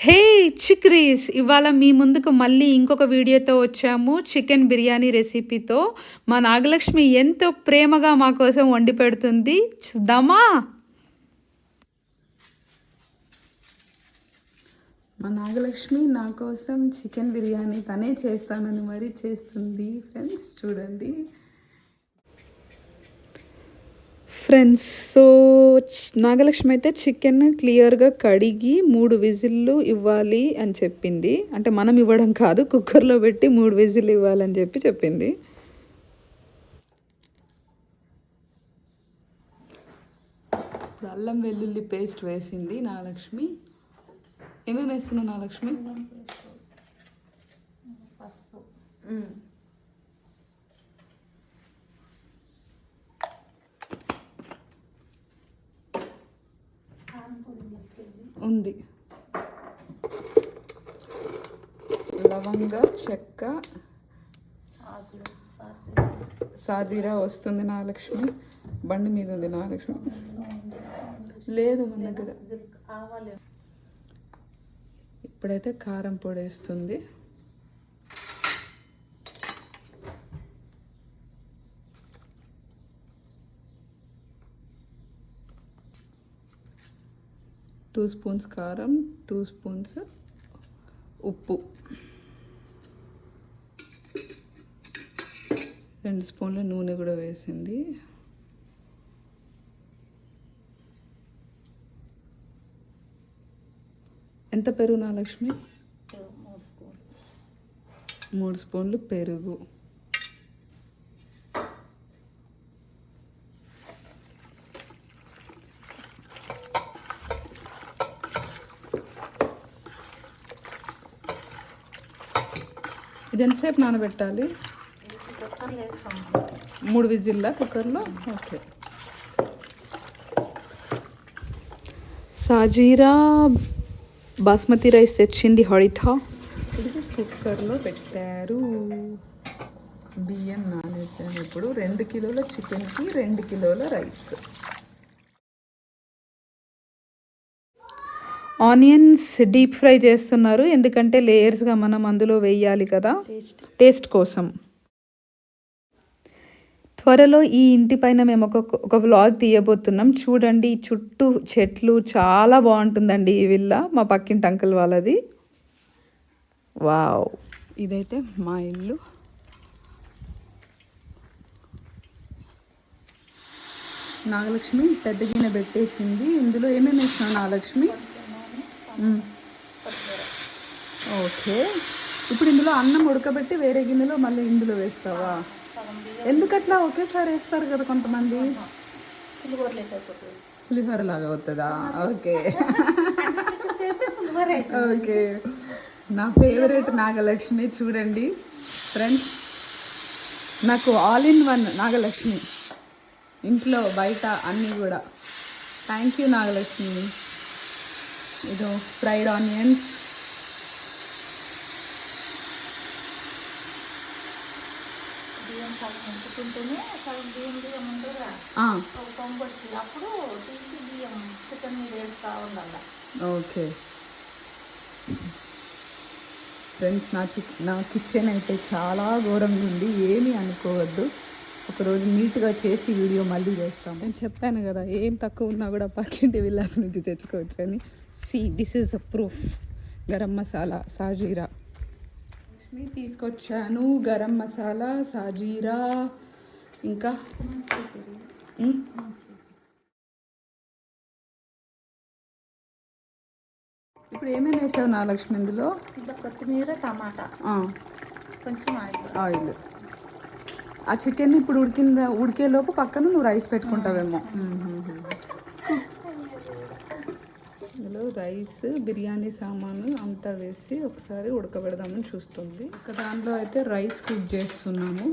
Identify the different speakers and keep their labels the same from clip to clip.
Speaker 1: హే చిక్రీస్, ఇవాళ మీ ముందుకు మళ్ళీ ఇంకొక వీడియోతో వచ్చాము. చికెన్ బిర్యానీ రెసిపీతో. మా నాగలక్ష్మి ఎంతో ప్రేమగా మా కోసం వండి పెడుతుంది. చూద్దామా? మా నాగలక్ష్మి నా కోసం చికెన్ బిర్యానీ తనే చేస్తానని మరీ చేస్తుంది. ఫ్రెండ్స్ చూడండి. ఫ్రెండ్స్, సో నాగలక్ష్మి అయితే చికెన్ క్లియర్గా కడిగి 3 విజిల్లు ఇవ్వాలి అని చెప్పింది. అంటే మనం ఇవ్వడం కాదు, కుక్కర్లో పెట్టి 3 విజిల్లు ఇవ్వాలని చెప్పింది. అల్లం వెల్లుల్లి పేస్ట్ వేసింది నాగలక్ష్మి. ఏమేమి వేస్తున్నావు నాగలక్ష్మి?
Speaker 2: పసుపు,
Speaker 1: ఉంది లవంగ, చెక్క, సాజీరా వస్తుంది నాగలక్ష్మి. బండి మీద ఉంది నాగలక్ష్మి. లేదు మన దగ్గర. ఇప్పుడైతే కారం పొడి వేస్తుంది. టూ స్పూన్స్ కారం, 2 స్పూన్స్ ఉప్పు, 2 స్పూన్ల నూనె కూడా వేసింది. ఎంత పెరుగు నాగలక్ష్మి? 3 స్పూన్లు పెరుగు. ఇది ఎంతసేపు నానబెట్టాలి? 3 విజిల్లా కుక్కర్లో? ఓకే. సాజీరా బాస్మతి రైస్ తెచ్చింది హరిత. ఇది కుక్కర్లో పెట్టారు. బియ్యం నానేసాను. ఇప్పుడు 2 కిలోల చికెన్కి 2 కిలోల రైస్. ఆనియన్స్ డీప్ ఫ్రై చేస్తున్నారు, ఎందుకంటే లేయర్స్గా మనం అందులో వేయాలి కదా, టేస్ట్ కోసం. త్వరలో ఈ ఇంటి పైన మేము ఒక వ్లాగ్ తీయబోతున్నాం. చూడండి, చుట్టూ చెట్లు, చాలా బాగుంటుందండి ఈ విల్లా. మా పక్కింటి అంకుల్ వాళ్ళది. వావ్, ఇదైతే మా ఇల్లు. నాగలక్ష్మి పెద్ద గిన్నె పెట్టేసింది. ఇందులో ఏమేమి వేసినావు నాగలక్ష్మి? ఓకే. ఇప్పుడు ఇందులో అన్నం ఉడకబెట్టి వేరే గిన్నెలో మళ్ళీ ఇందులో వేస్తావా? ఎందుకట్లా ఒకేసారి వేస్తారు కదా కొంతమంది. పులిహోర లాగా అవుతుందా? Okay okay. నా ఫేవరెట్ నాగలక్ష్మి. చూడండి ఫ్రెండ్స్, నాకు ఆల్ ఇన్ వన్ నాగలక్ష్మి. ఇంట్లో బయట అన్నీ కూడా. Thank you Nagalakshmi. ఇదో ఫ్రైడ్ ఆనియన్స్, ఓకే. ఫ్రెండ్స్, నా కిచెన్ అయితే చాలా ఘోరంగా ఉంది, ఏమీ అనుకోవద్దు. ఒకరోజు నీట్గా చేసి వీడియో మళ్ళీ చేస్తాం. నేను చెప్పాను కదా, ఏం తక్కువ ఉన్నా కూడా పక్కింటి విల్లాస్ నుంచి తెచ్చుకోవచ్చు అని. This is a proof. Garam masala, సాజీరా తీసుకొచ్చాను. గరం మసాలా, సాజీరా, ఇంకా ఇప్పుడు ఏమేమి వేసావు నాగలక్ష్మి ఇందులో?
Speaker 2: కొత్తిమీర, టమాటా, కొంచెం
Speaker 1: ఆయిల్. ఆ చికెన్ ఇప్పుడు ఉడికేలోపు పక్కన నువ్వు రైస్ పెట్టుకుంటావేమో. ఇందులో రైస్, బిర్యానీ సామాను అంతా వేసి ఒకసారి ఉడకబెడదామని చూస్తుంది. ఒక దానిలో అయితే రైస్ కుక్ చేస్తున్నాము,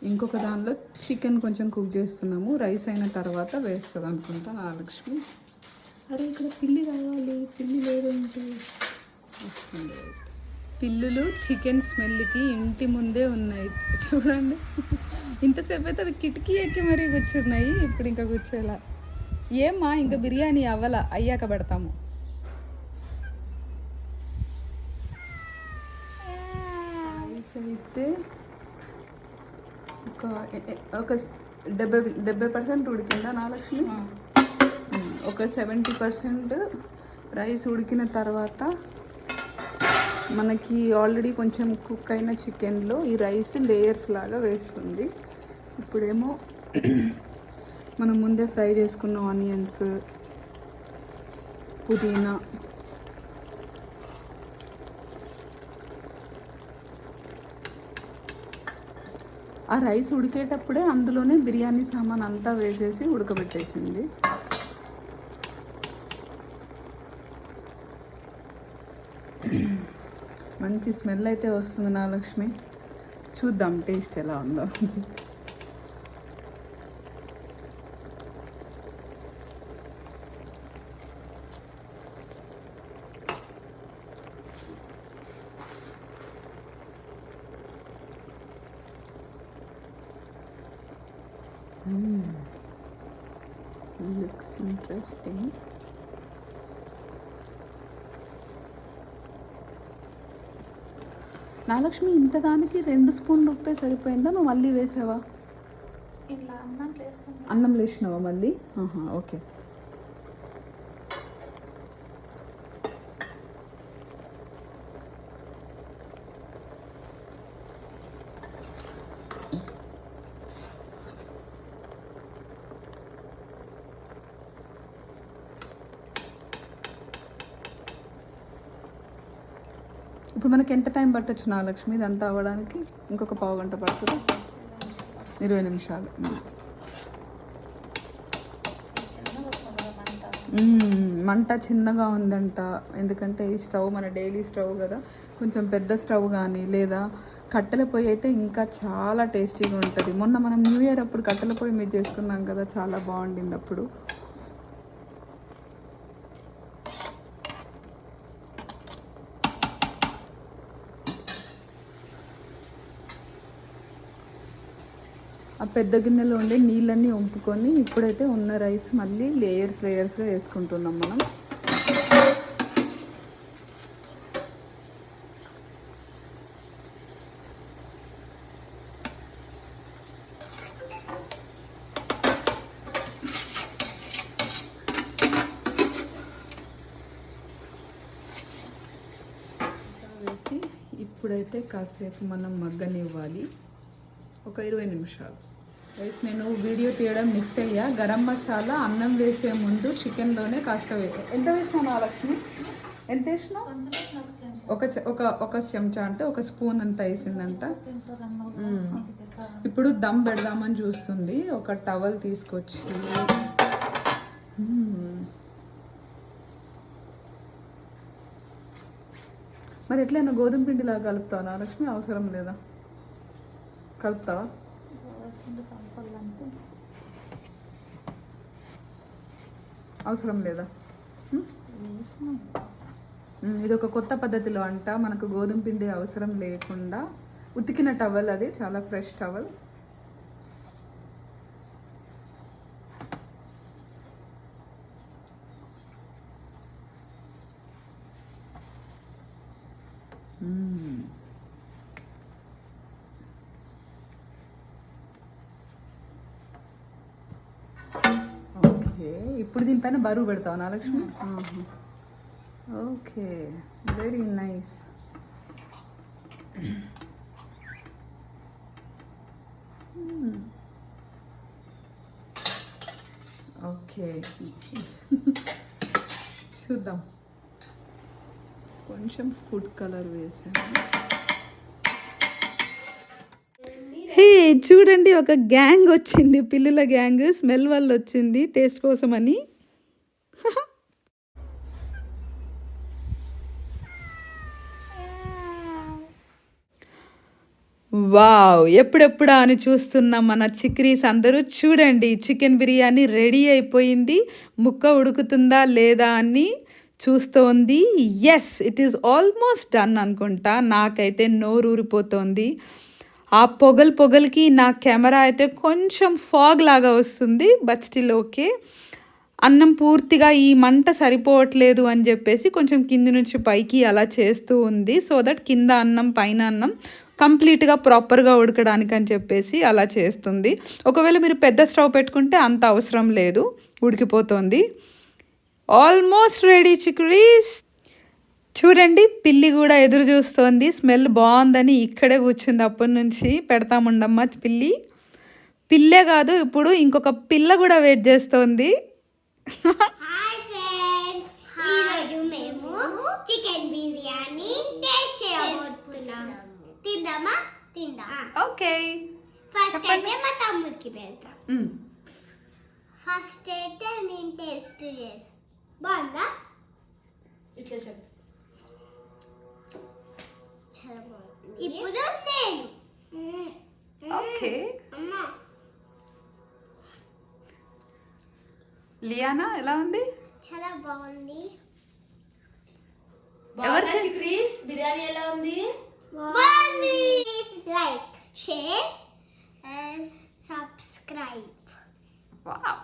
Speaker 1: ఇంకొక దానిలో చికెన్ కొంచెం కుక్ చేస్తున్నాము. రైస్ అయిన తర్వాత వేస్తుంది అనుకుంటా నాగలక్ష్మి. అరే, ఇక్కడ పిల్లి కావాలి. పిల్లి లేదేంటి? వస్తుంది. పిల్లులు చికెన్ స్మెల్కి ఇంటి ముందే ఉన్నాయి. చూడండి, ఇంతసేపు అయితే అవి కిటికీ ఎక్కి మరీ కూర్చున్నాయి. ఇప్పుడు ఇంకా కూర్చోలా. ఏమ్మా, ఇంకా బిర్యానీ అయ్యాక పెడతాము. అయితే ఒక ఒక 70% ఉడికిందా నాగలక్ష్మి? ఒక 70% రైస్ ఉడికిన తర్వాత మనకి ఆల్రెడీ కొంచెం కుక్ అయిన చికెన్లో ఈ రైస్ లేయర్స్ లాగా వేస్తుంది. ఇప్పుడేమో మనం ముందే ఫ్రై చేసుకున్న ఆనియన్స్, పుదీనా, ఆ రైస్ ఉడికేటప్పుడే అందులోనే బిర్యానీ సామాన్ అంతా వేసేసి ఉడకబెట్టేసింది. మంచి స్మెల్ అయితే వస్తుంది నాగలక్ష్మి. చూద్దాం టేస్ట్ ఎలా ఉందో. Looks interesting. నాగలక్ష్మి, ఇంతదానికి 2 స్పూన్లు ఉప్పే సరిపోయిందా? నువ్వు మళ్ళీ వేసావా?
Speaker 2: ఇలా అన్నం వేస్తాను.
Speaker 1: అన్నం లేచినావా మళ్ళీ? ఓకే. ఇప్పుడు మనకి ఎంత టైం పట్టచ్చు నాగలక్ష్మి ఇదంతా అవ్వడానికి? ఇంకొక పావు గంట పడుతుంది. 20 నిమిషాలు. మంట చిన్నగా ఉందంట, ఎందుకంటే ఈ స్టవ్ మన డైలీ స్టవ్ కదా. కొంచెం పెద్ద స్టవ్ కానీ లేదా కట్టెల పొయ్యి అయితే ఇంకా చాలా టేస్టీగా ఉంటుంది. మొన్న మనం న్యూ ఇయర్ అప్పుడు కట్టెల పొయ్యి మీద చేసుకున్నాం కదా, చాలా బాగుండింది అప్పుడు. ఆ పెద్ద గిన్నెలో ఉండే నీళ్ళన్నీ వంపుకొని ఇప్పుడైతే ఉన్న రైస్ మళ్ళీ లేయర్స్గా వేసుకుంటున్నాం మనం. వేసి ఇప్పుడైతే కాసేపు మనం మగ్గనివ్వాలి, ఒక 20 నిమిషాలు. రైస్ నేను వీడియో తీయడం మిస్ అయ్యా. గరం మసాలా అన్నం వేసే ముందు చికెన్లోనే కాస్త ఎంత వేసినావు నాగలక్ష్మి? ఎంత వేసినావు? ఒక చెంచా అంటే ఒక స్పూన్ అంత వేసిందంట. ఇప్పుడు దమ్ పెడదామని చూస్తుంది. ఒక టవల్ తీసుకొచ్చి మరి ఎట్లయినా గోధుమ పిండిలాగా కలుపుతావా నాగలక్ష్మి? అవసరం లేదా? కలుపుతావా? అవసరం లేదా? ఇది ఒక కొత్త పద్ధతిలో అంట, మనకు గోధుమ పిండి అవసరం లేకుండా ఉతికిన టవల్, అది చాలా ఫ్రెష్ టవల్. ఓకే, ఇప్పుడు దీనిపైన బరువు పెడతావు Nagalakshmi? Okay, very nice. Okay, చూద్దాం. కొంచెం ఫుడ్ కలర్ వేసాను. హే చూడండి, ఒక గ్యాంగ్ వచ్చింది, పిల్లుల గ్యాంగ్. స్మెల్ వల్ల వచ్చింది, టేస్ట్ కోసం అని. వావ్, ఎప్పుడెప్పుడా అని చూస్తున్న మన చిక్రీస్ అందరూ చూడండి, చికెన్ బిర్యానీ రెడీ అయిపోయింది. ముక్క ఉడుకుతుందా లేదా అని చూస్తోంది. Yes, it is almost done అనుకుంటా. నాకైతే నోరూరిపోతోంది. ఆ పొగలకి నా కెమెరా అయితే కొంచెం ఫాగ్ లాగా వస్తుంది, బట్ స్టిల్ ఓకే. అన్నం పూర్తిగా ఈ మంట సరిపోవట్లేదు అని చెప్పేసి కొంచెం కింది నుంచి పైకి అలా చేస్తూ ఉంది, సో దట్ కింద అన్నం పైన అన్నం కంప్లీట్గా ప్రాపర్గా ఉడకడానికి అని చెప్పేసి అలా చేస్తుంది. ఒకవేళ మీరు పెద్ద స్టవ్ పెట్టుకుంటే అంత అవసరం లేదు, ఉడికిపోతుంది. ఆల్మోస్ట్ రెడీ చిక్కుడీస్. చూడండి, పిల్లి కూడా ఎదురు చూస్తోంది. స్మెల్ బాగుందని ఇక్కడే కూర్చుంది. అప్పటి నుంచి పెడతాముండమ్మా పిల్లి. పిల్లే కాదు, ఇప్పుడు ఇంకొక పిల్ల కూడా వెయిట్ చేస్తోంది.
Speaker 3: హాయ్ ఫ్రెండ్స్, ఈరోజు మేము చికెన్ బిర్యానీ టేస్ట్ చేయబోతున్నాం. తిందామా? తిందాం.
Speaker 1: ఓకే,
Speaker 3: ఫస్ట్ అయితే మా తమ్ముడికి పెడతాం. ఫస్ట్ అయితే నేను టేస్ట్ చేసి బాగుందా? చాలా బాగుంది. ఇప్పుడు నేను
Speaker 1: ఓకే.
Speaker 3: అమ్మా
Speaker 1: లియానా ఎలా ఉంది?
Speaker 3: చాలా బాగుంది.
Speaker 2: క్రిస్ బిర్యానీ ఎలా ఉంది?
Speaker 3: బాగుంది. Like, share and subscribe.
Speaker 1: Wow.